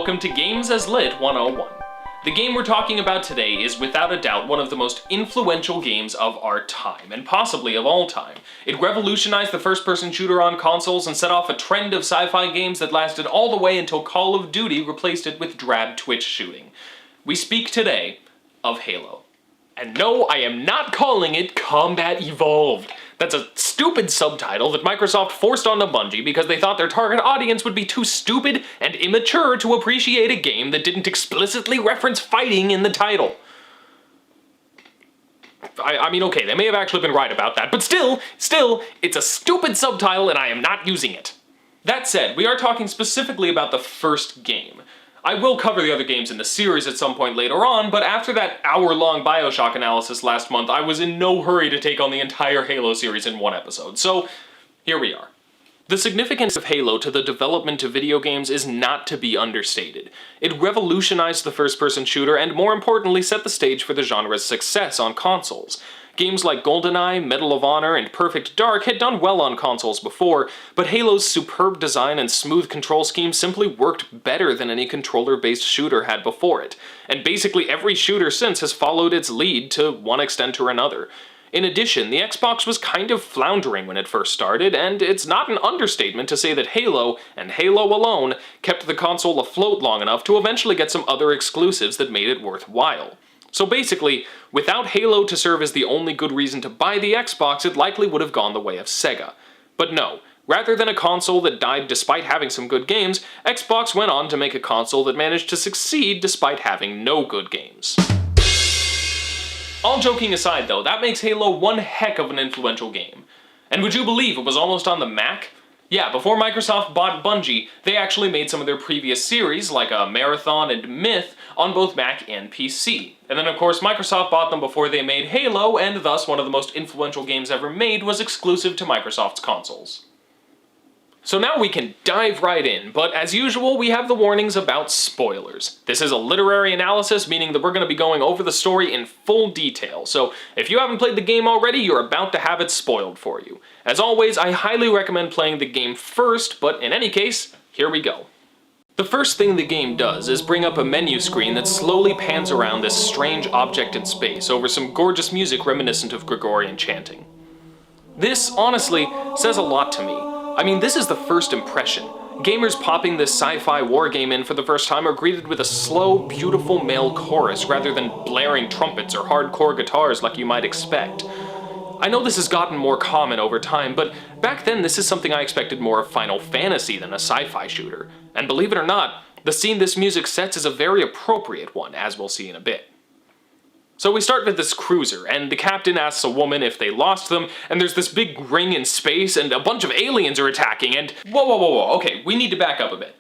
welcome to Games as Lit 101. The game we're talking about today is without a doubt one of the most influential games of our time, and possibly of all time. It revolutionized the first-person shooter on consoles and set off a trend of sci-fi games that lasted all the way until Call of Duty replaced it with drab Twitch shooting. We speak today of Halo. And no, I am not calling it Combat Evolved. That's a stupid subtitle that Microsoft forced onto Bungie because they thought their target audience would be too stupid and immature to appreciate a game that didn't explicitly reference fighting in the title. I mean, okay, they may have actually been right about that, but still, it's a stupid subtitle and I am not using it. That said, we are talking specifically about the first game. I will cover the other games in the series at some point later on, but after that hour-long Bioshock analysis last month, I was in no hurry to take on the entire Halo series in one episode, so here we are. The significance of Halo to the development of video games is not to be understated. It revolutionized the first-person shooter and, more importantly, set the stage for the genre's success on consoles. Games like GoldenEye, Medal of Honor, and Perfect Dark had done well on consoles before, but Halo's superb design and smooth control scheme simply worked better than any controller-based shooter had before it, and basically every shooter since has followed its lead to one extent or another. In addition, the Xbox was kind of floundering when it first started, and it's not an understatement to say that Halo, and Halo alone, kept the console afloat long enough to eventually get some other exclusives that made it worthwhile. So basically, without Halo to serve as the only good reason to buy the Xbox, it likely would have gone the way of Sega. But no, rather than a console that died despite having some good games, Xbox went on to make a console that managed to succeed despite having no good games. All joking aside though, that makes Halo one heck of an influential game. And would you believe it was almost on the Mac? Yeah, before Microsoft bought Bungie, they actually made some of their previous series, like Marathon and Myth, on both Mac and PC. And then of course Microsoft bought them before they made Halo, and thus one of the most influential games ever made was exclusive to Microsoft's consoles. So now we can dive right in, but as usual we have the warnings about spoilers. This is a literary analysis, meaning that we're going to be going over the story in full detail, so if you haven't played the game already, you're about to have it spoiled for you. As always, I highly recommend playing the game first, but in any case, here we go. The first thing the game does is bring up a menu screen that slowly pans around this strange object in space over some gorgeous music reminiscent of Gregorian chanting. This, honestly, says a lot to me. I mean, this is the first impression. Gamers popping this sci-fi war game in for the first time are greeted with a slow, beautiful male chorus rather than blaring trumpets or hardcore guitars like you might expect. I know this has gotten more common over time, but back then this is something I expected more of Final Fantasy than a sci-fi shooter. And believe it or not, the scene this music sets is a very appropriate one, as we'll see in a bit. So we start with this cruiser, and the captain asks a woman if they lost them, and there's this big ring in space, and a bunch of aliens are attacking, and whoa, okay, we need to back up a bit.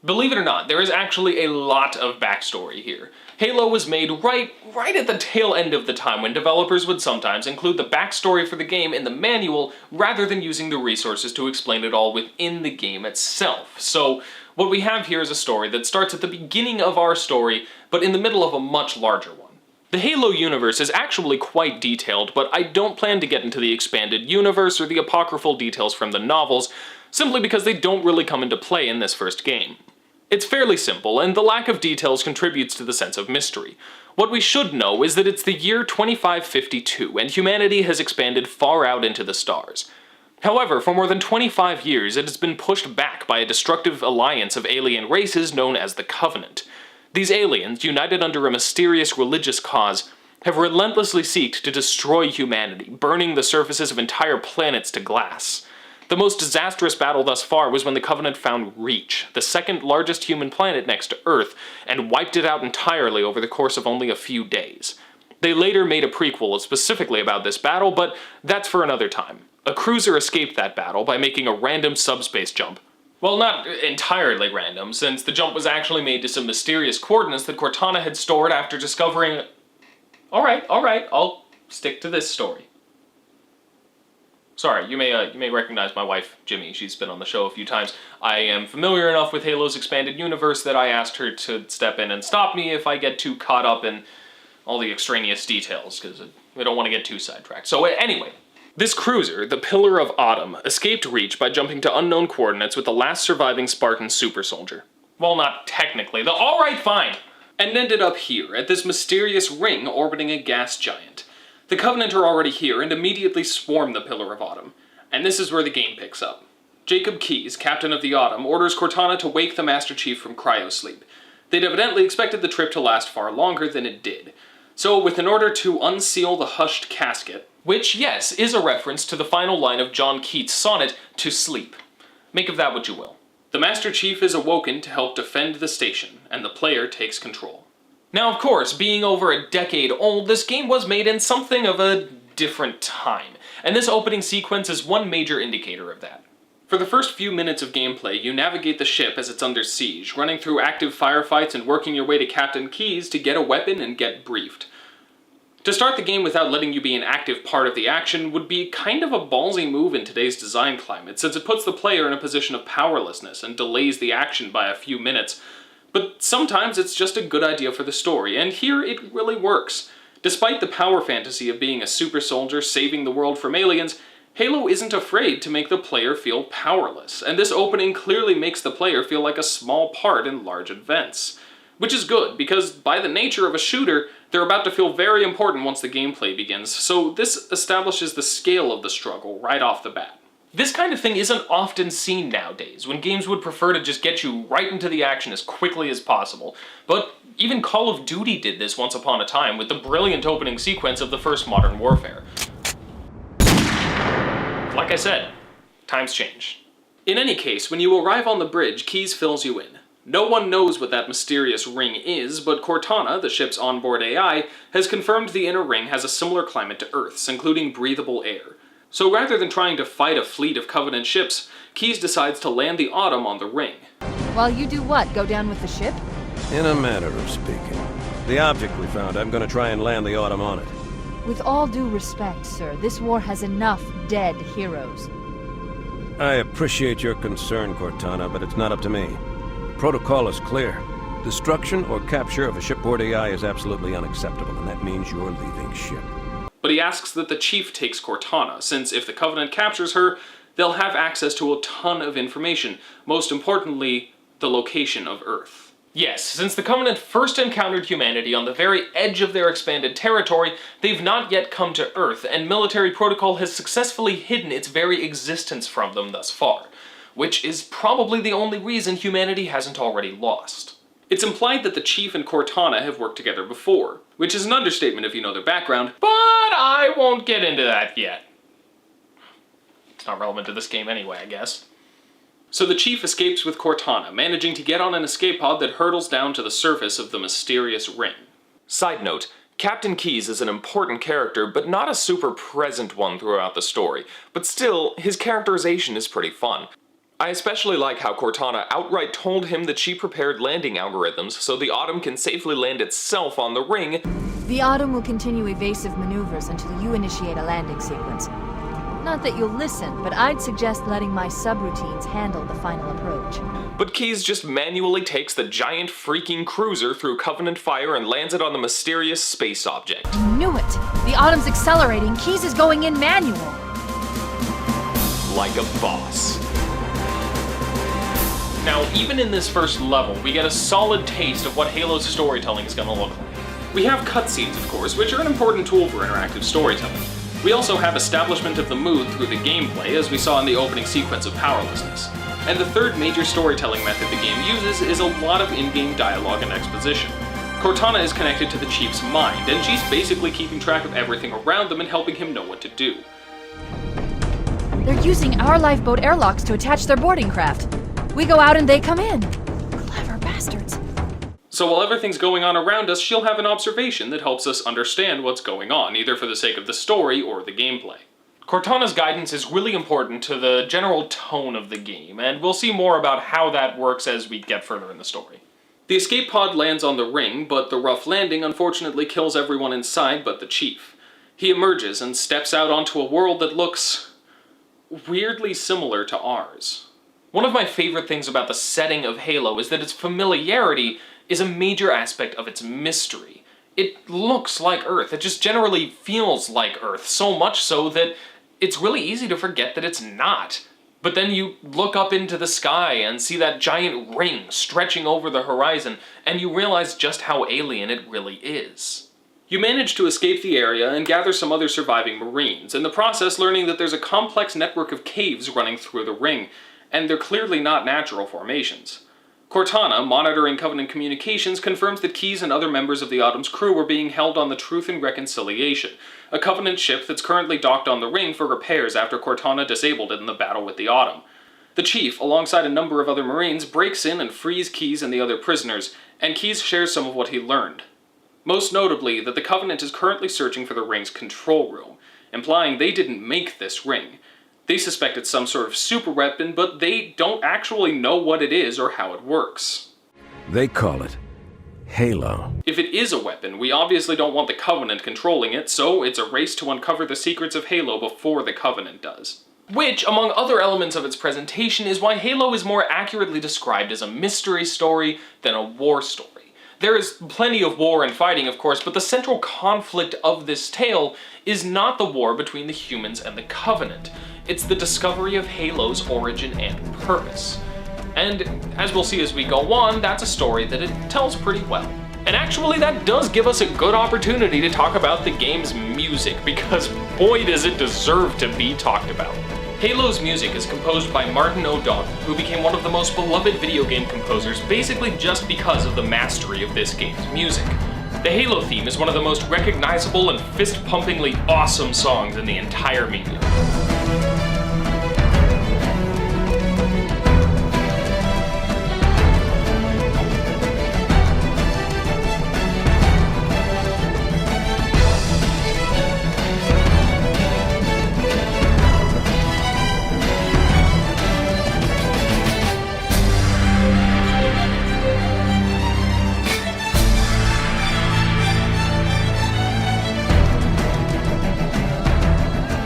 Believe it or not, there is actually a lot of backstory here. Halo was made right at the tail end of the time when developers would sometimes include the backstory for the game in the manual rather than using the resources to explain it all within the game itself. So what we have here is a story that starts at the beginning of our story, but in the middle of a much larger one. The Halo universe is actually quite detailed, but I don't plan to get into the expanded universe or the apocryphal details from the novels, simply because they don't really come into play in this first game. It's fairly simple, and the lack of details contributes to the sense of mystery. What we should know is that it's the year 2552, and humanity has expanded far out into the stars. However, for more than 25 years, it has been pushed back by a destructive alliance of alien races known as the Covenant. These aliens, united under a mysterious religious cause, have relentlessly sought to destroy humanity, burning the surfaces of entire planets to glass. The most disastrous battle thus far was when the Covenant found Reach, the second largest human planet next to Earth, and wiped it out entirely over the course of only a few days. They later made a prequel specifically about this battle, but that's for another time. A cruiser escaped that battle by making a random subspace jump. Well, not entirely random, since the jump was actually made to some mysterious coordinates that Cortana had stored after discovering... Alright, I'll stick to this story. Sorry, you may recognize my wife, Jimmy. She's been on the show a few times. I am familiar enough with Halo's expanded universe that I asked her to step in and stop me if I get too caught up in all the extraneous details, because we don't want to get too sidetracked. So anyway, this cruiser, the Pillar of Autumn, escaped Reach by jumping to unknown coordinates with the last surviving Spartan super soldier. Well, not technically. Alright, fine. And ended up here, at this mysterious ring orbiting a gas giant. The Covenant are already here and immediately swarm the Pillar of Autumn. And this is where the game picks up. Jacob Keyes, captain of the Autumn, orders Cortana to wake the Master Chief from cryosleep. They'd evidently expected the trip to last far longer than it did. So, with an order to unseal the hushed casket, which, yes, is a reference to the final line of John Keats' sonnet, To Sleep. Make of that what you will. The Master Chief is awoken to help defend the station, and the player takes control. Now, of course, being over a decade old, this game was made in something of a different time, and this opening sequence is one major indicator of that. For the first few minutes of gameplay, you navigate the ship as it's under siege, running through active firefights and working your way to Captain Keyes to get a weapon and get briefed. To start the game without letting you be an active part of the action would be kind of a ballsy move in today's design climate, since it puts the player in a position of powerlessness and delays the action by a few minutes. But sometimes it's just a good idea for the story, and here it really works. Despite the power fantasy of being a super soldier saving the world from aliens, Halo isn't afraid to make the player feel powerless, and this opening clearly makes the player feel like a small part in large events. Which is good, because by the nature of a shooter, they're about to feel very important once the gameplay begins, so this establishes the scale of the struggle right off the bat. This kind of thing isn't often seen nowadays, when games would prefer to just get you right into the action as quickly as possible. But even Call of Duty did this once upon a time with the brilliant opening sequence of the first Modern Warfare. Like I said, times change. In any case, when you arrive on the bridge, Keyes fills you in. No one knows what that mysterious ring is, but Cortana, the ship's onboard AI, has confirmed the inner ring has a similar climate to Earth's, including breathable air. So rather than trying to fight a fleet of Covenant ships, Keyes decides to land the Autumn on the ring. While you do what? Go down with the ship? In a manner of speaking. The object we found, I'm gonna try and land the Autumn on it. With all due respect, sir, this war has enough dead heroes. I appreciate your concern, Cortana, but it's not up to me. Protocol is clear. Destruction or capture of a shipboard AI is absolutely unacceptable, and that means you're leaving ship. But he asks that the Chief takes Cortana, since if the Covenant captures her, they'll have access to a ton of information, most importantly, the location of Earth. Yes, since the Covenant first encountered humanity on the very edge of their expanded territory, they've not yet come to Earth, and military protocol has successfully hidden its very existence from them thus far, which is probably the only reason humanity hasn't already lost. It's implied that the Chief and Cortana have worked together before, which is an understatement if you know their background, but I won't get into that yet. It's not relevant to this game anyway, I guess. So the Chief escapes with Cortana, managing to get on an escape pod that hurtles down to the surface of the mysterious ring. Side note, Captain Keyes is an important character, but not a super present one throughout the story, but still, his characterization is pretty fun. I especially like how Cortana outright told him that she prepared landing algorithms so the Autumn can safely land itself on the ring. The Autumn will continue evasive maneuvers until you initiate a landing sequence. Not that you'll listen, but I'd suggest letting my subroutines handle the final approach. But Keyes just manually takes the giant freaking cruiser through Covenant fire and lands it on the mysterious space object. I knew it! The Autumn's accelerating, Keyes is going in manual! Like a boss. Now, even in this first level, we get a solid taste of what Halo's storytelling is gonna look like. We have cutscenes, of course, which are an important tool for interactive storytelling. We also have establishment of the mood through the gameplay, as we saw in the opening sequence of Powerlessness. And the third major storytelling method the game uses is a lot of in-game dialogue and exposition. Cortana is connected to the Chief's mind, and she's basically keeping track of everything around them and helping him know what to do. They're using our lifeboat airlocks to attach their boarding craft. We go out and they come in. Clever bastards. So while everything's going on around us, she'll have an observation that helps us understand what's going on, either for the sake of the story or the gameplay. Cortana's guidance is really important to the general tone of the game, and we'll see more about how that works as we get further in the story. The escape pod lands on the ring, but the rough landing unfortunately kills everyone inside but the Chief. He emerges and steps out onto a world that looks weirdly similar to ours. One of my favorite things about the setting of Halo is that its familiarity is a major aspect of its mystery. It looks like Earth, it just generally feels like Earth, so much so that it's really easy to forget that it's not. But then you look up into the sky and see that giant ring stretching over the horizon, and you realize just how alien it really is. You manage to escape the area and gather some other surviving Marines, in the process learning that there's a complex network of caves running through the ring, and they're clearly not natural formations. Cortana, monitoring Covenant communications, confirms that Keyes and other members of the Autumn's crew were being held on the Truth and Reconciliation, a Covenant ship that's currently docked on the ring for repairs after Cortana disabled it in the battle with the Autumn. The Chief, alongside a number of other Marines, breaks in and frees Keyes and the other prisoners, and Keyes shares some of what he learned. Most notably, that the Covenant is currently searching for the ring's control room, implying they didn't make this ring. They suspect it's some sort of super weapon, but they don't actually know what it is or how it works. They call it Halo. If it is a weapon, we obviously don't want the Covenant controlling it, so it's a race to uncover the secrets of Halo before the Covenant does. Which, among other elements of its presentation, is why Halo is more accurately described as a mystery story than a war story. There is plenty of war and fighting, of course, but the central conflict of this tale is not the war between the humans and the Covenant. It's the discovery of Halo's origin and purpose. And, as we'll see as we go on, that's a story that it tells pretty well. And actually, that does give us a good opportunity to talk about the game's music, because boy does it deserve to be talked about. Halo's music is composed by Martin O'Donnell, who became one of the most beloved video game composers basically just because of the mastery of this game's music. The Halo theme is one of the most recognizable and fist-pumpingly awesome songs in the entire medium.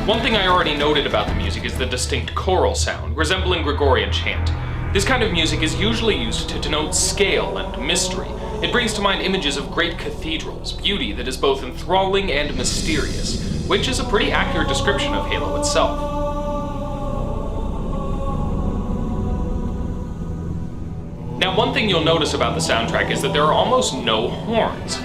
One thing I already noted about the music is the distinct choral sound, resembling Gregorian chant. This kind of music is usually used to denote scale and mystery. It brings to mind images of great cathedrals, beauty that is both enthralling and mysterious, which is a pretty accurate description of Halo itself. Now, one thing you'll notice about the soundtrack is that there are almost no horns.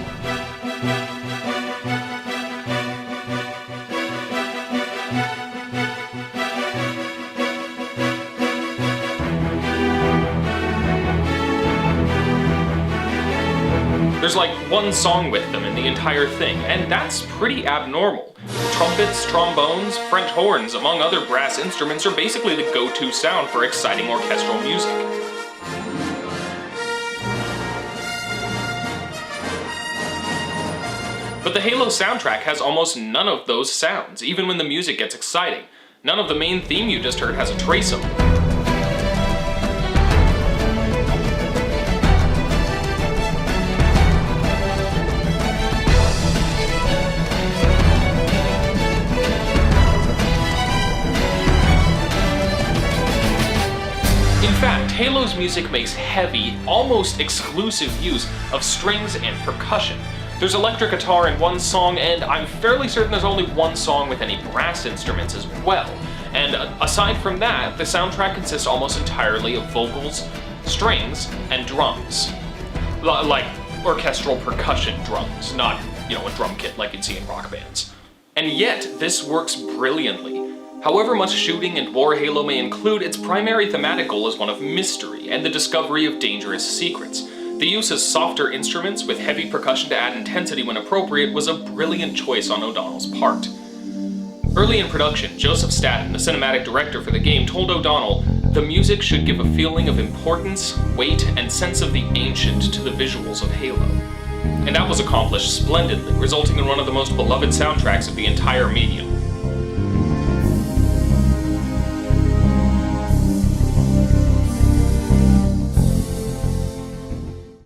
There's like one song with them in the entire thing, and that's pretty abnormal. Trumpets, trombones, French horns, among other brass instruments are basically the go-to sound for exciting orchestral music. But the Halo soundtrack has almost none of those sounds, even when the music gets exciting. None of the main theme you just heard has a trace of them. In fact, Halo's music makes heavy, almost exclusive use of strings and percussion. There's electric guitar in one song, and I'm fairly certain there's only one song with any brass instruments as well. And aside from that, the soundtrack consists almost entirely of vocals, strings, and drums. Like orchestral percussion drums, not, a drum kit like you'd see in rock bands. And yet, this works brilliantly. However much shooting and war Halo may include, its primary thematic goal is one of mystery and the discovery of dangerous secrets. The use of softer instruments with heavy percussion to add intensity when appropriate was a brilliant choice on O'Donnell's part. Early in production, Joseph Staten, the cinematic director for the game, told O'Donnell, "The music should give a feeling of importance, weight, and sense of the ancient to the visuals of Halo." And that was accomplished splendidly, resulting in one of the most beloved soundtracks of the entire medium.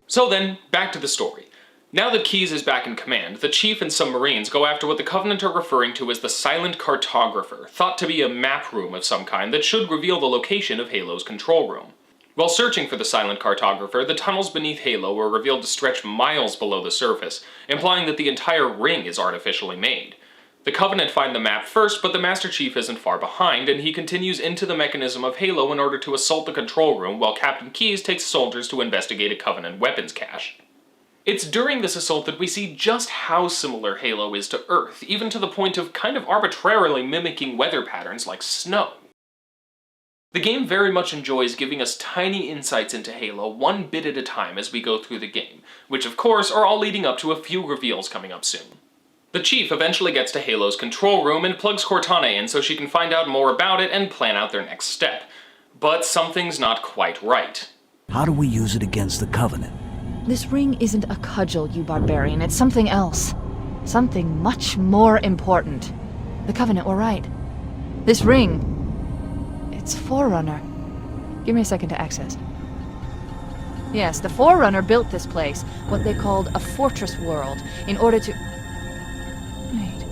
So then, back to the story. Now that Keyes is back in command, the Chief and some Marines go after what the Covenant are referring to as the Silent Cartographer, thought to be a map room of some kind that should reveal the location of Halo's control room. While searching for the Silent Cartographer, the tunnels beneath Halo were revealed to stretch miles below the surface, implying that the entire ring is artificially made. The Covenant find the map first, but the Master Chief isn't far behind, and he continues into the mechanism of Halo in order to assault the control room, while Captain Keyes takes soldiers to investigate a Covenant weapons cache. It's during this assault that we see just how similar Halo is to Earth, even to the point of kind of arbitrarily mimicking weather patterns like snow. The game very much enjoys giving us tiny insights into Halo one bit at a time as we go through the game, which of course are all leading up to a few reveals coming up soon. The Chief eventually gets to Halo's control room and plugs Cortana in so she can find out more about it and plan out their next step. But something's not quite right. How do we use it against the Covenant? This ring isn't a cudgel, you barbarian. It's something else. Something much more important. The Covenant were right. This ring... it's Forerunner. Give me a second to access. Yes, the Forerunner built this place, what they called a fortress world, in order to... Wait.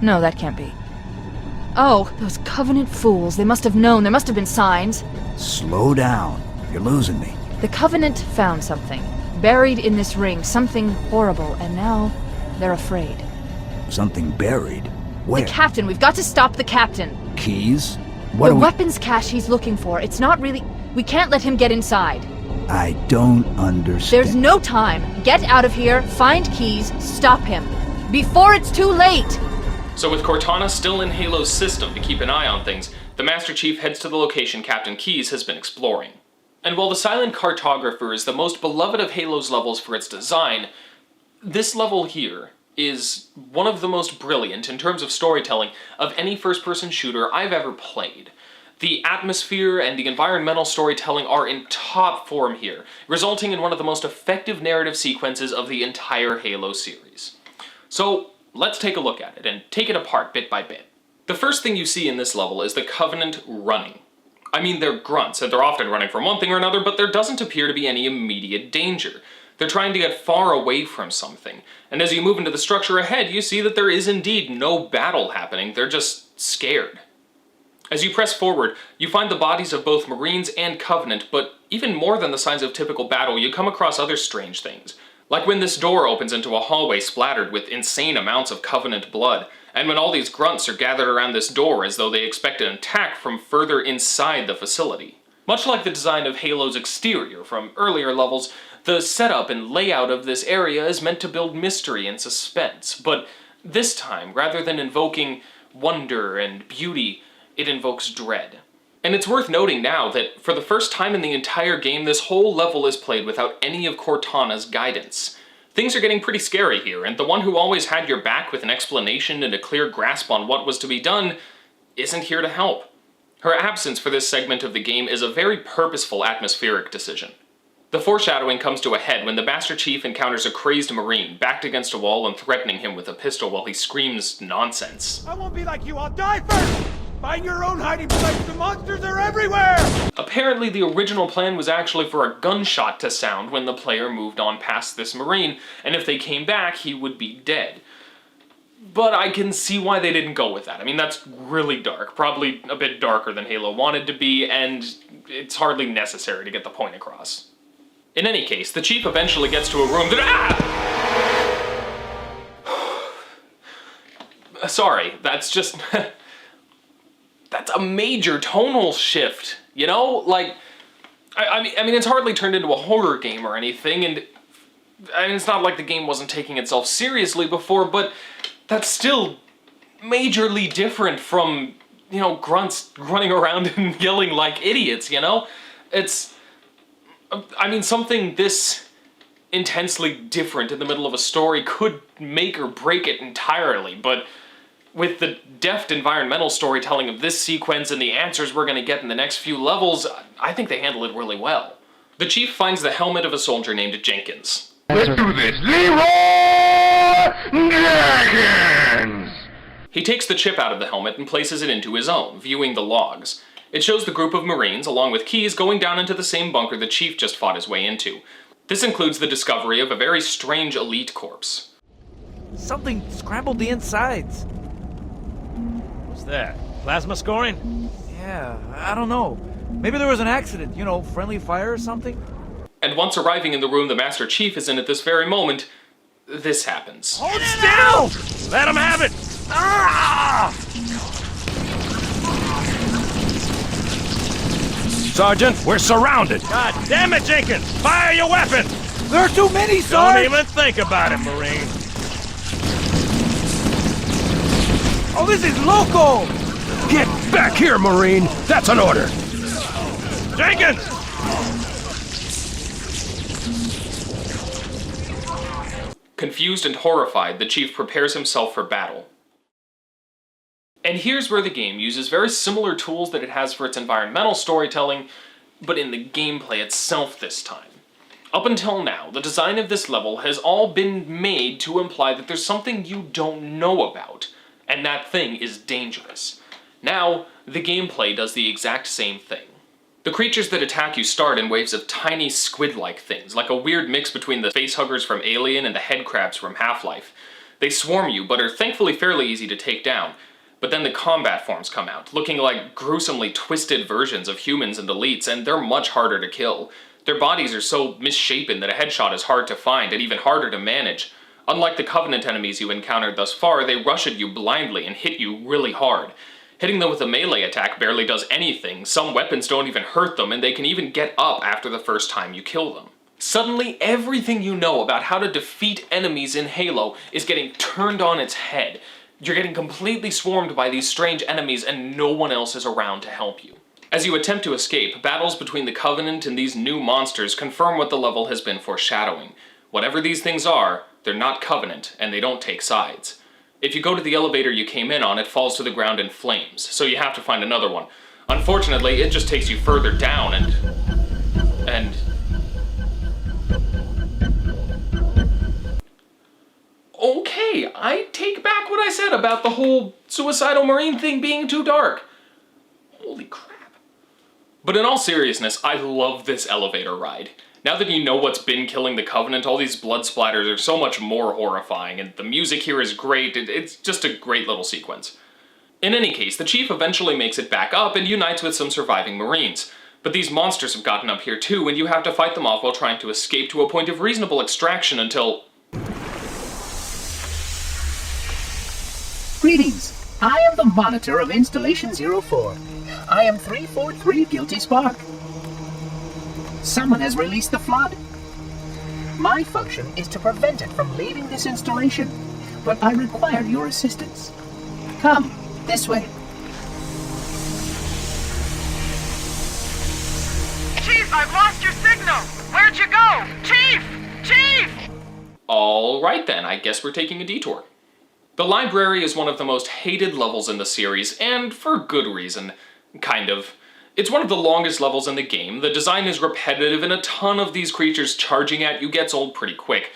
No, that can't be. Oh, those Covenant fools. They must have known. There must have been signs. Slow down. You're losing me. The Covenant found something. Buried in this ring. Something horrible. And now, they're afraid. Something buried? Where? The captain. We've got to stop the captain. Keys? The weapons cache he's looking for. It's not really... We can't let him get inside. I don't understand. There's no time. Get out of here, find Keys, stop him. Before it's too late! So with Cortana still in Halo's system to keep an eye on things, the Master Chief heads to the location Captain Keyes has been exploring. And while the Silent Cartographer is the most beloved of Halo's levels for its design, this level here is one of the most brilliant in terms of storytelling of any first-person shooter I've ever played. The atmosphere and the environmental storytelling are in top form here, resulting in one of the most effective narrative sequences of the entire Halo series. So, let's take a look at it and take it apart bit by bit. The first thing you see in this level is the Covenant running. I mean, they're grunts, and they're often running from one thing or another, but there doesn't appear to be any immediate danger. They're trying to get far away from something, and as you move into the structure ahead, you see that there is indeed no battle happening, they're just scared. As you press forward, you find the bodies of both Marines and Covenant, but even more than the signs of typical battle, you come across other strange things. Like when this door opens into a hallway splattered with insane amounts of Covenant blood, and when all these grunts are gathered around this door as though they expect an attack from further inside the facility. Much like the design of Halo's exterior from earlier levels, the setup and layout of this area is meant to build mystery and suspense, but this time, rather than invoking wonder and beauty, it invokes dread. And it's worth noting now that for the first time in the entire game, this whole level is played without any of Cortana's guidance. Things are getting pretty scary here, and the one who always had your back with an explanation and a clear grasp on what was to be done isn't here to help. Her absence for this segment of the game is a very purposeful atmospheric decision. The foreshadowing comes to a head when the Master Chief encounters a crazed Marine, backed against a wall and threatening him with a pistol while he screams nonsense. I won't be like you, I'll die first! Find your own hiding place, the monsters are everywhere! Apparently the original plan was actually for a gunshot to sound when the player moved on past this Marine, and if they came back, he would be dead. But I can see why they didn't go with that. I mean, that's really dark, probably a bit darker than Halo wanted to be, and it's hardly necessary to get the point across. In any case, the Chief eventually gets to a room that... Sorry, that's just... That's a major tonal shift, you know? Like, I mean, it's hardly turned into a horror game or anything, and I mean, it's not like the game wasn't taking itself seriously before, but that's still majorly different from, you know, grunts running around and yelling like idiots, you know? It's, I mean, something this intensely different in the middle of a story could make or break it entirely, but with the deft environmental storytelling of this sequence and the answers we're going to get in the next few levels, I think they handle it really well. The Chief finds the helmet of a soldier named Jenkins. Let's do this! Leroy Jenkins! He takes the chip out of the helmet and places it into his own, viewing the logs. It shows the group of Marines, along with Keyes, going down into the same bunker the Chief just fought his way into. This includes the discovery of a very strange elite corpse. Something scrambled the insides. What's that? Plasma scoring? Yeah, I don't know. Maybe there was an accident, you know, friendly fire or something? And once arriving in the room the Master Chief is in at this very moment, this happens. Hold still! Let him have it! Sergeant, we're surrounded! God damn it, Jenkins! Fire your weapon! There are too many, Don't Sarge! even think about it, Marine. Oh, this is local! Get back here, Marine! That's an order! Jenkins! Confused and horrified, the chief prepares himself for battle. And here's where the game uses very similar tools that it has for its environmental storytelling, but in the gameplay itself this time. Up until now, the design of this level has all been made to imply that there's something you don't know about, and that thing is dangerous. Now, the gameplay does the exact same thing. The creatures that attack you start in waves of tiny squid-like things, like a weird mix between the facehuggers from Alien and the headcrabs from Half-Life. They swarm you, but are thankfully fairly easy to take down. But then the combat forms come out, looking like gruesomely twisted versions of humans and elites, and they're much harder to kill. Their bodies are so misshapen that a headshot is hard to find and even harder to manage. Unlike the Covenant enemies you encountered thus far, they rush at you blindly and hit you really hard. Hitting them with a melee attack barely does anything, some weapons don't even hurt them, and they can even get up after the first time you kill them. Suddenly, everything you know about how to defeat enemies in Halo is getting turned on its head. You're getting completely swarmed by these strange enemies and no one else is around to help you. As you attempt to escape, battles between the Covenant and these new monsters confirm what the level has been foreshadowing. Whatever these things are, they're not Covenant, and they don't take sides. If you go to the elevator you came in on, it falls to the ground in flames, so you have to find another one. Unfortunately, it just takes you further down and... Okay, I take back what I said about the whole suicidal marine thing being too dark. Holy crap. But in all seriousness, I love this elevator ride. Now that you know what's been killing the Covenant, all these blood splatters are so much more horrifying, and the music here is great. It's just a great little sequence. In any case, the Chief eventually makes it back up and unites with some surviving Marines. But these monsters have gotten up here too, and you have to fight them off while trying to escape to a point of reasonable extraction until... Greetings. I am the monitor of Installation 04. I am 343 Guilty Spark. Someone has released the flood. My function is to prevent it from leaving this installation, but I require your assistance. Come, this way. Chief, I've lost your signal! Where'd you go? Chief! Chief! Alright then, I guess we're taking a detour. The library is one of the most hated levels in the series, and for good reason. Kind of. It's one of the longest levels in the game, the design is repetitive, and a ton of these creatures charging at you gets old pretty quick.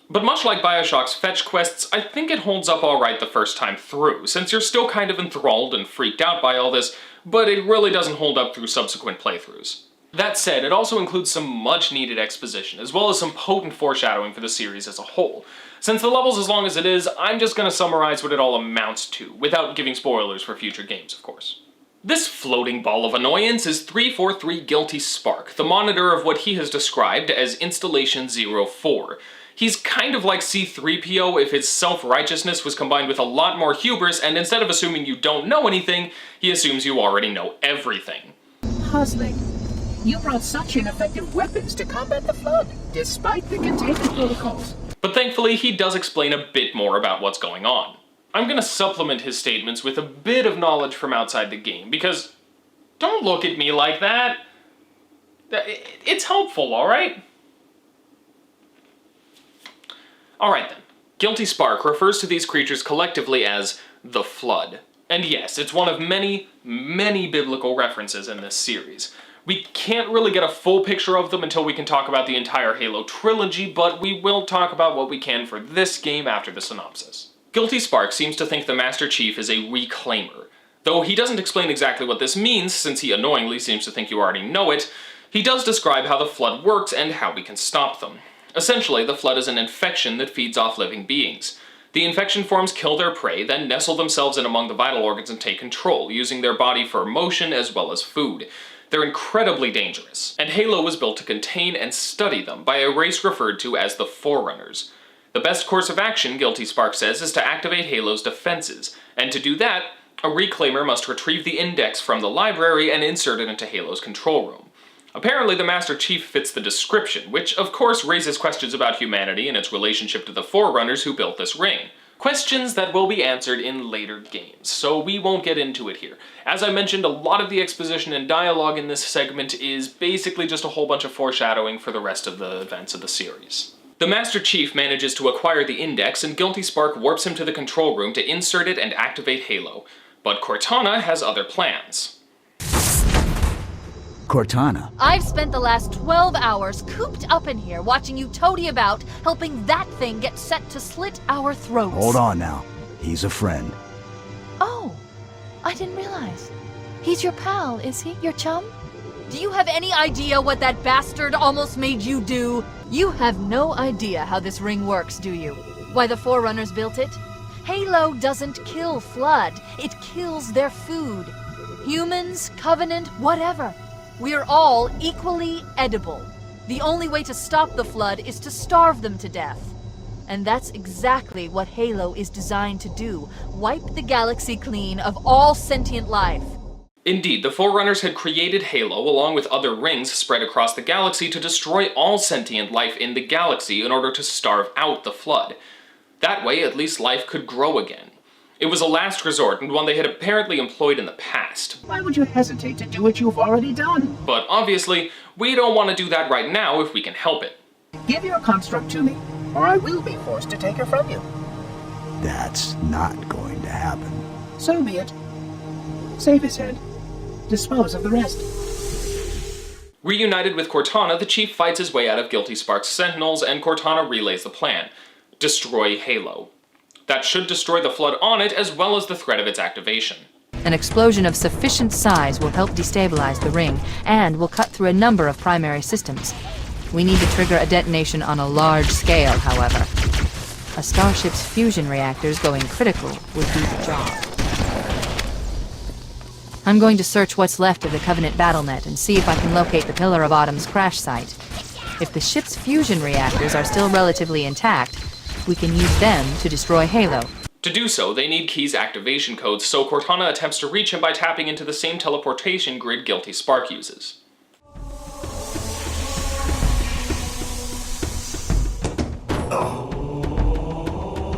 But much like Bioshock's fetch quests, I think it holds up alright the first time through, since you're still kind of enthralled and freaked out by all this, but it really doesn't hold up through subsequent playthroughs. That said, it also includes some much-needed exposition, as well as some potent foreshadowing for the series as a whole. Since the level's as long as it is, I'm just gonna summarize what it all amounts to, without giving spoilers for future games, of course. This floating ball of annoyance is 343 Guilty Spark, the monitor of what he has described as Installation 04. He's kind of like C-3PO if his self-righteousness was combined with a lot more hubris, and instead of assuming you don't know anything, he assumes you already know everything. Puzzling. You brought such ineffective weapons to combat the flood, despite the containment protocols. But thankfully, he does explain a bit more about what's going on. I'm gonna supplement his statements with a bit of knowledge from outside the game, because don't look at me like that. It's helpful, alright? Alright then. Guilty Spark refers to these creatures collectively as the Flood. And yes, it's one of many, many biblical references in this series. We can't really get a full picture of them until we can talk about the entire Halo trilogy, but we will talk about what we can for this game after the synopsis. Guilty Spark seems to think the Master Chief is a reclaimer. Though he doesn't explain exactly what this means, since he annoyingly seems to think you already know it, he does describe how the Flood works and how we can stop them. Essentially, the Flood is an infection that feeds off living beings. The infection forms kill their prey, then nestle themselves in among the vital organs and take control, using their body for motion as well as food. They're incredibly dangerous, and Halo was built to contain and study them by a race referred to as the Forerunners. The best course of action, Guilty Spark says, is to activate Halo's defenses, and to do that, a reclaimer must retrieve the index from the library and insert it into Halo's control room. Apparently, the Master Chief fits the description, which of course raises questions about humanity and its relationship to the Forerunners who built this ring. Questions that will be answered in later games, so we won't get into it here. As I mentioned, a lot of the exposition and dialogue in this segment is basically just a whole bunch of foreshadowing for the rest of the events of the series. The Master Chief manages to acquire the index, and Guilty Spark warps him to the control room to insert it and activate Halo. But Cortana has other plans. Cortana, I've spent the last 12 hours cooped up in here watching you toady about, helping that thing get set to slit our throats. hold on now. He's a friend. Oh, I didn't realize. He's your pal, is he? Your chum? Do you have any idea what that bastard almost made you do? You have no idea how this ring works, do you? Why the Forerunners built it? Halo doesn't kill Flood. It kills their food. Humans, Covenant, whatever. We're all equally edible. The only way to stop the Flood is to starve them to death. And that's exactly what Halo is designed to do. Wipe the galaxy clean of all sentient life. Indeed, the Forerunners had created Halo along with other rings spread across the galaxy to destroy all sentient life in the galaxy in order to starve out the Flood. That way, at least life could grow again. It was a last resort, and one they had apparently employed in the past. Why would you hesitate to do what you've already done? But obviously, we don't want to do that right now if we can help it. Give your construct to me, or I will be forced to take her from you. That's not going to happen. So be it. Save his head. Dispose of the rest. Reunited with Cortana, the Chief fights his way out of Guilty Spark's Sentinels, and Cortana relays the plan. Destroy Halo. That should destroy the Flood on it, as well as the threat of its activation. An explosion of sufficient size will help destabilize the ring, and will cut through a number of primary systems. We need to trigger a detonation on a large scale, however. A starship's fusion reactors going critical would do the job. I'm going to search what's left of the Covenant BattleNet and see if I can locate the Pillar of Autumn's crash site. If the ship's fusion reactors are still relatively intact, we can use them to destroy Halo. To do so, they need Key's activation codes, so Cortana attempts to reach him by tapping into the same teleportation grid Guilty Spark uses.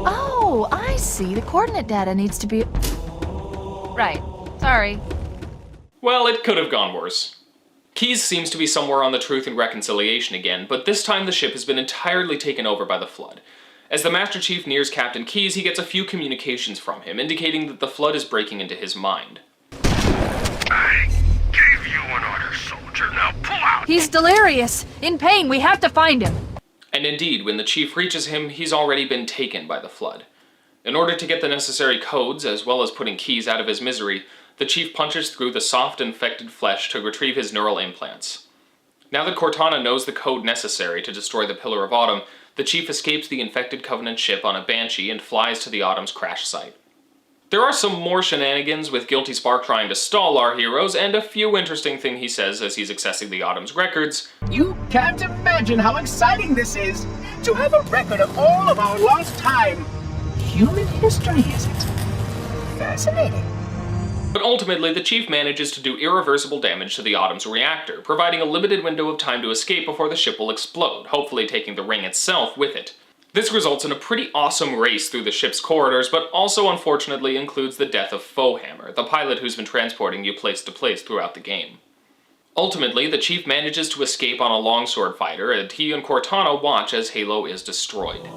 Oh, I see. The coordinate data needs to be... Right. Sorry. Well, it could have gone worse. Keyes seems to be somewhere on the Truth and Reconciliation again, but this time the ship has been entirely taken over by the Flood. As the Master Chief nears Captain Keyes, he gets a few communications from him, indicating that the Flood is breaking into his mind. I gave you an order, soldier. Now pull out! He's delirious. In pain. We have to find him. And indeed, when the Chief reaches him, he's already been taken by the Flood. In order to get the necessary codes, as well as putting Keyes out of his misery, the Chief punches through the soft, infected flesh to retrieve his neural implants. Now that Cortana knows the code necessary to destroy the Pillar of Autumn, the Chief escapes the infected Covenant ship on a Banshee and flies to the Autumn's crash site. There are some more shenanigans with Guilty Spark trying to stall our heroes, and a few interesting things he says as he's accessing the Autumn's records. You can't imagine how exciting this is! To have a record of all of our lost time! Human history, is it? Fascinating. But ultimately, the Chief manages to do irreversible damage to the Autumn's reactor, providing a limited window of time to escape before the ship will explode, hopefully taking the ring itself with it. This results in a pretty awesome race through the ship's corridors, but also unfortunately includes the death of Foehammer, the pilot who's been transporting you place to place throughout the game. Ultimately, the Chief manages to escape on a longsword fighter, and he and Cortana watch as Halo is destroyed.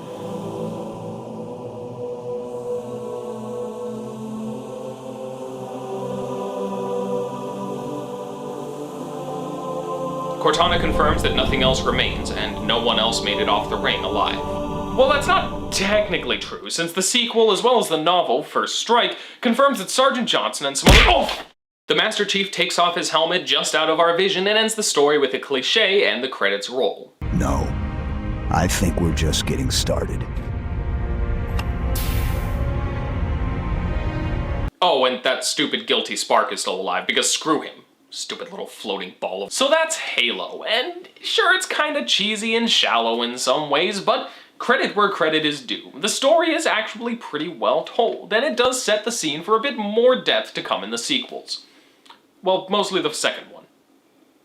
Cortana confirms that nothing else remains, and no one else made it off the ring alive. Well, that's not technically true, since the sequel, as well as the novel, First Strike, confirms that Sergeant Johnson and some other— Oh! The Master Chief takes off his helmet just out of our vision and ends the story with a cliché and the credits roll. No. I think we're just getting started. Oh, and that stupid Guilty Spark is still alive, because screw him. Stupid little floating ball of— So that's Halo, and sure, it's kinda cheesy and shallow in some ways, but Credit where credit is due. The story is actually pretty well told, and it does set the scene for a bit more depth to come in the sequels. Well, mostly the second one.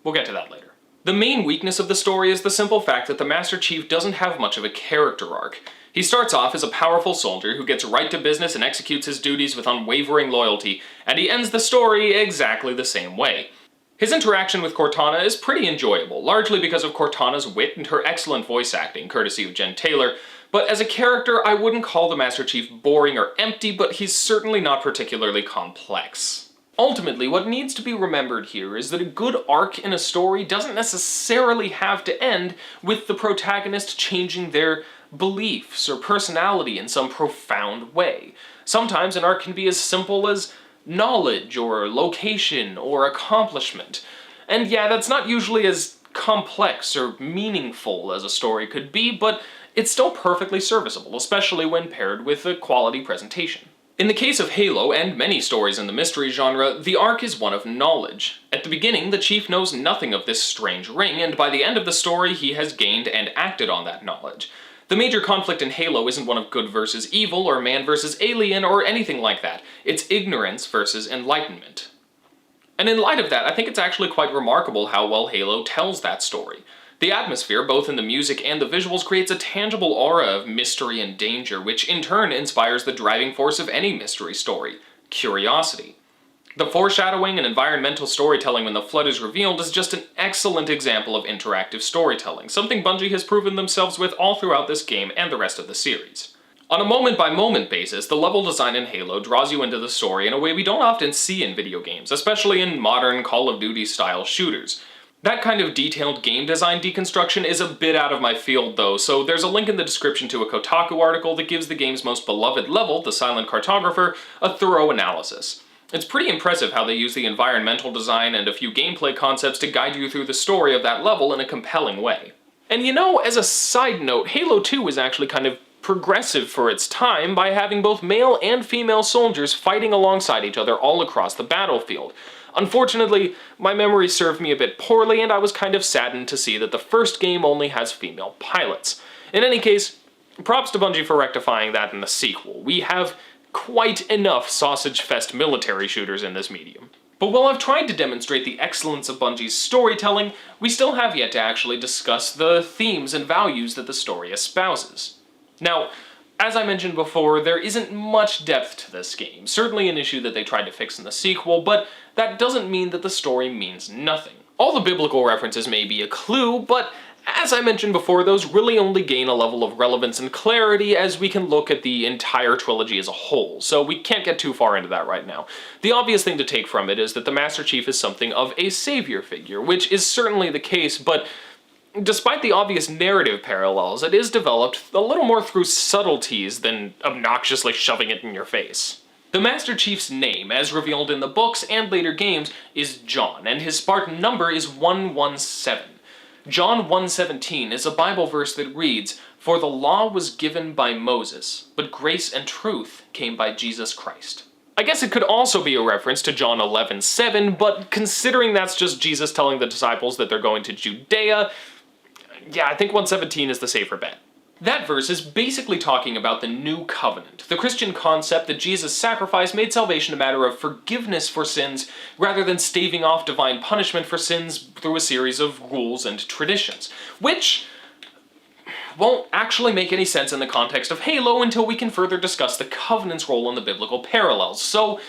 We'll get to that later. The main weakness of the story is the simple fact that the Master Chief doesn't have much of a character arc. He starts off as a powerful soldier who gets right to business and executes his duties with unwavering loyalty, and he ends the story exactly the same way. His interaction with Cortana is pretty enjoyable, largely because of Cortana's wit and her excellent voice acting, courtesy of Jen Taylor, but as a character, I wouldn't call the Master Chief boring or empty, but he's certainly not particularly complex. Ultimately, what needs to be remembered here is that a good arc in a story doesn't necessarily have to end with the protagonist changing their beliefs or personality in some profound way. Sometimes an arc can be as simple as knowledge or location or accomplishment. And yeah, that's not usually as complex or meaningful as a story could be, but it's still perfectly serviceable, especially when paired with a quality presentation. In the case of Halo, and many stories in the mystery genre, the arc is one of knowledge. At the beginning, the Chief knows nothing of this strange ring, and by the end of the story, he has gained and acted on that knowledge. The major conflict in Halo isn't one of good versus evil, or man versus alien, or anything like that. It's ignorance versus enlightenment. And in light of that, I think it's actually quite remarkable how well Halo tells that story. The atmosphere, both in the music and the visuals, creates a tangible aura of mystery and danger, which in turn inspires the driving force of any mystery story: curiosity. The foreshadowing and environmental storytelling when the Flood is revealed is just an excellent example of interactive storytelling, something Bungie has proven themselves with all throughout this game and the rest of the series. On a moment-by-moment basis, the level design in Halo draws you into the story in a way we don't often see in video games, especially in modern Call of Duty-style shooters. That kind of detailed game design deconstruction is a bit out of my field though, so there's a link in the description to a Kotaku article that gives the game's most beloved level, the Silent Cartographer, a thorough analysis. It's pretty impressive how they use the environmental design and a few gameplay concepts to guide you through the story of that level in a compelling way. And you know, as a side note, Halo 2 is actually kind of progressive for its time by having both male and female soldiers fighting alongside each other all across the battlefield. Unfortunately, my memory served me a bit poorly, and I was kind of saddened to see that the first game only has female pilots. In any case, props to Bungie for rectifying that in the sequel. We have quite enough sausage-fest military shooters in this medium. But while I've tried to demonstrate the excellence of Bungie's storytelling, we still have yet to actually discuss the themes and values that the story espouses. Now, as I mentioned before, there isn't much depth to this game, certainly an issue that they tried to fix in the sequel, but that doesn't mean that the story means nothing. All the biblical references may be a clue, but as I mentioned before, those really only gain a level of relevance and clarity as we can look at the entire trilogy as a whole, so we can't get too far into that right now. The obvious thing to take from it is that the Master Chief is something of a savior figure, which is certainly the case, but despite the obvious narrative parallels, it is developed a little more through subtleties than obnoxiously shoving it in your face. The Master Chief's name, as revealed in the books and later games, is John, and his Spartan number is 117. John 1:17 is a Bible verse that reads, "For the law was given by Moses, but grace and truth came by Jesus Christ." I guess it could also be a reference to John 11:7, but considering that's just Jesus telling the disciples that they're going to Judea, yeah, I think 117 is the safer bet. That verse is basically talking about the new covenant, the Christian concept that Jesus' sacrifice made salvation a matter of forgiveness for sins rather than staving off divine punishment for sins through a series of rules and traditions, which won't actually make any sense in the context of Halo until we can further discuss the covenant's role in the biblical parallels, so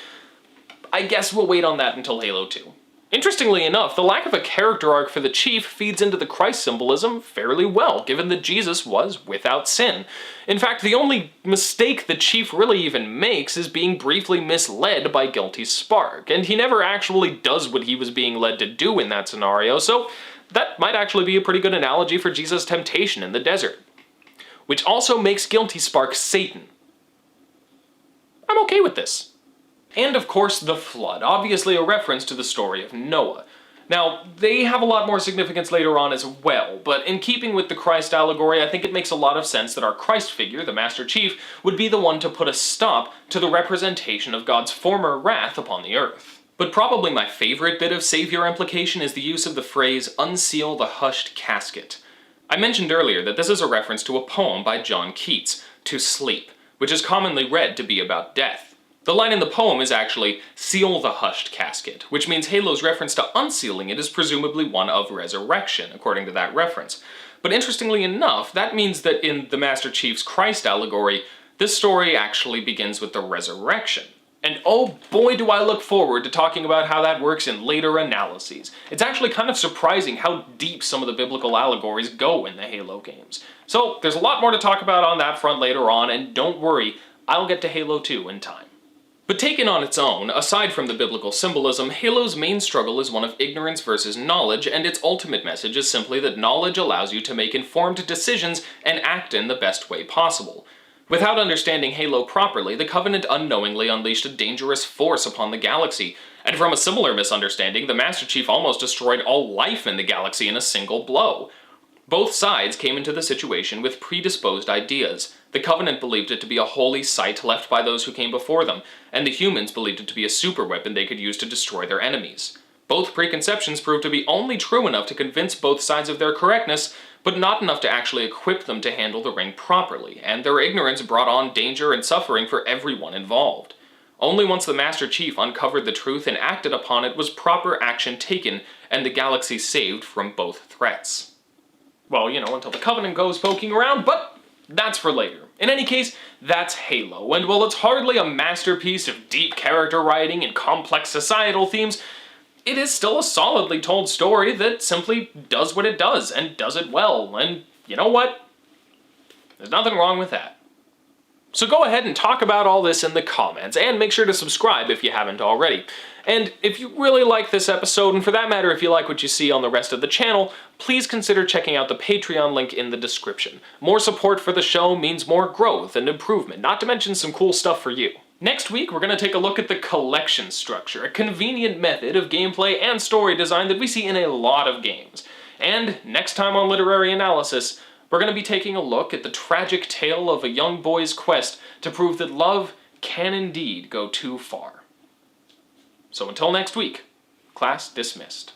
I guess we'll wait on that until Halo 2. Interestingly enough, the lack of a character arc for the Chief feeds into the Christ symbolism fairly well, given that Jesus was without sin. In fact, the only mistake the Chief really even makes is being briefly misled by Guilty Spark, and he never actually does what he was being led to do in that scenario, so that might actually be a pretty good analogy for Jesus' temptation in the desert. Which also makes Guilty Spark Satan. I'm okay with this. And of course, the Flood, obviously a reference to the story of Noah. Now, they have a lot more significance later on as well, but in keeping with the Christ allegory, I think it makes a lot of sense that our Christ figure, the Master Chief, would be the one to put a stop to the representation of God's former wrath upon the earth. But probably my favorite bit of savior implication is the use of the phrase, "unseal the hushed casket." I mentioned earlier that this is a reference to a poem by John Keats, To Sleep, which is commonly read to be about death. The line in the poem is actually, "Seal the hushed casket," which means Halo's reference to unsealing it is presumably one of resurrection, according to that reference. But interestingly enough, that means that in the Master Chief's Christ allegory, this story actually begins with the resurrection. And oh boy do I look forward to talking about how that works in later analyses. It's actually kind of surprising how deep some of the biblical allegories go in the Halo games. So there's a lot more to talk about on that front later on, and don't worry, I'll get to Halo 2 in time. But taken on its own, aside from the biblical symbolism, Halo's main struggle is one of ignorance versus knowledge, and its ultimate message is simply that knowledge allows you to make informed decisions and act in the best way possible. Without understanding Halo properly, the Covenant unknowingly unleashed a dangerous force upon the galaxy, and from a similar misunderstanding, the Master Chief almost destroyed all life in the galaxy in a single blow. Both sides came into the situation with predisposed ideas. The Covenant believed it to be a holy site left by those who came before them, and the humans believed it to be a superweapon they could use to destroy their enemies. Both preconceptions proved to be only true enough to convince both sides of their correctness, but not enough to actually equip them to handle the ring properly, and their ignorance brought on danger and suffering for everyone involved. Only once the Master Chief uncovered the truth and acted upon it was proper action taken, and the galaxy saved from both threats. Well, until the Covenant goes poking around, but that's for later. In any case, that's Halo, and while it's hardly a masterpiece of deep character writing and complex societal themes, it is still a solidly told story that simply does what it does, and does it well, and you know what? There's nothing wrong with that. So go ahead and talk about all this in the comments, and make sure to subscribe if you haven't already. And if you really like this episode, and for that matter if you like what you see on the rest of the channel, please consider checking out the Patreon link in the description. More support for the show means more growth and improvement, not to mention some cool stuff for you. Next week, we're going to take a look at the collection structure, a convenient method of gameplay and story design that we see in a lot of games. And next time on Literary Analysis, we're going to be taking a look at the tragic tale of a young boy's quest to prove that love can indeed go too far. So until next week, class dismissed.